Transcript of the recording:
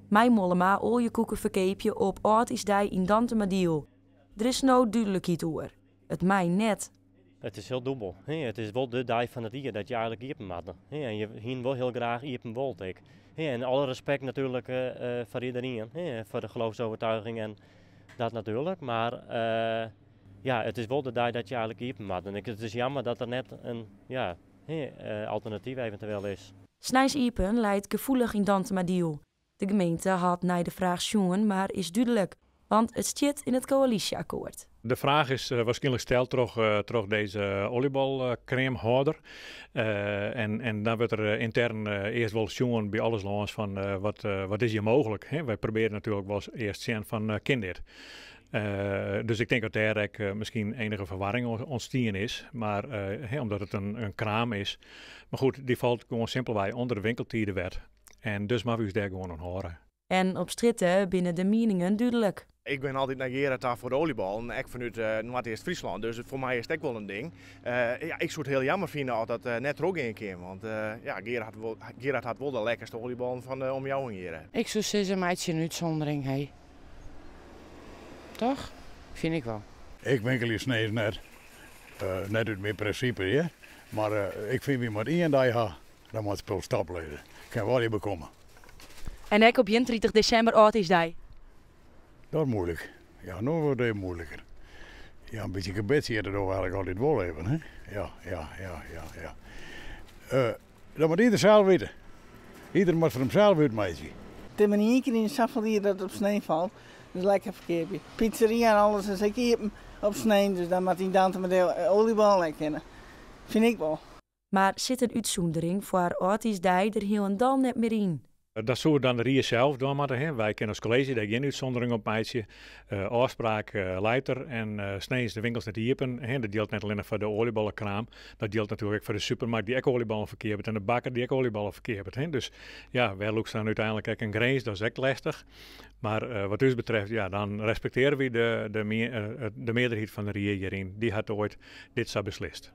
Mij mollema al je koeken verkeepje op Oudisdij in Dantemadiel. Er is no duidelijkheid oer. Het mij net. Het is heel dubbel. Het is wel de dag van het jaar dat je eigenlijk iepen moet. En je hien wel heel graag iepen wilt. En alle respect natuurlijk voor iedereen. Voor de geloofsovertuiging en dat natuurlijk. Maar ja, het is wel de dag dat je eigenlijk iepen moet. En het is jammer dat er net een alternatief eventueel is. Snijs iepen leidt gevoelig in Dantemadiel. De gemeente had naar de vraag jongen, maar is duidelijk. Want het staat in het coalitieakkoord. De vraag is waarschijnlijk gesteld door deze oliebolcremehouder. En dan wordt er intern eerst wel jongen bij alles langs van wat is hier mogelijk. Hè? Wij proberen natuurlijk wel eens eerst zien van kind. Dus ik denk dat daar misschien enige verwarring ontstaan is. Maar omdat het een kraam is. Maar goed, die valt gewoon simpelweg onder de winkeltijdenwet. En dus mag u daar gewoon aan horen. En op stritten binnen de meningen duidelijk. Ik ben altijd naar Gerard voor de oliebal en ik vanuit Noord-Eerst-Friesland, dus voor mij is het ook wel een ding. Ik zou het heel jammer vinden als dat net er ook in keer, want Gerard had wel de lekkerste olieballen van de omjouwing hier. Ik zou zeggen, een meidje een uitzondering, hey. Toch? Vind ik wel. Ik winkel je snees net. Net uit mijn principe, ja. Maar ik vind wie maar één dag gaat, dan moet het spul stapleiden. Kan wel niet bekomen. En ik op 31 december Oudisdij. Dat is moeilijk. Ja, nu wordt het moeilijker. Ja, een beetje gebed zie je er toch eigenlijk altijd wel even, hè? Ja. Dat moet ieder zelf weten. Ieder moet voor hemzelf uit, meisje. De manier in Saffelier dat het op sneeuw valt, dat is lekker verkeerd. Pizzeria en alles is ik hier op sneeuw, dus dan moet hij dan met de oliebal kennen. Vind ik wel. Maar zit een uitzondering voor Oudisdij er heel en dan net meer in? Dat zou dan de Rie zelf doen moeten. Wij kennen als college daar geen uitzondering op meisje. Afspraak leiter en sneeuw de winkels net iepen. Dat geldt net alleen voor de olieballenkraam. Dat geldt natuurlijk ook voor de supermarkt die ook olieballen verkeerd heeft en de bakker die ook olieballen verkeerd heeft. Dus ja, wij lopen dan uiteindelijk ook een grens, dat is ook lastig. Maar wat ons betreft, ja, dan respecteren we de meerderheid van de Rie hierin. Die had ooit dit zo beslist.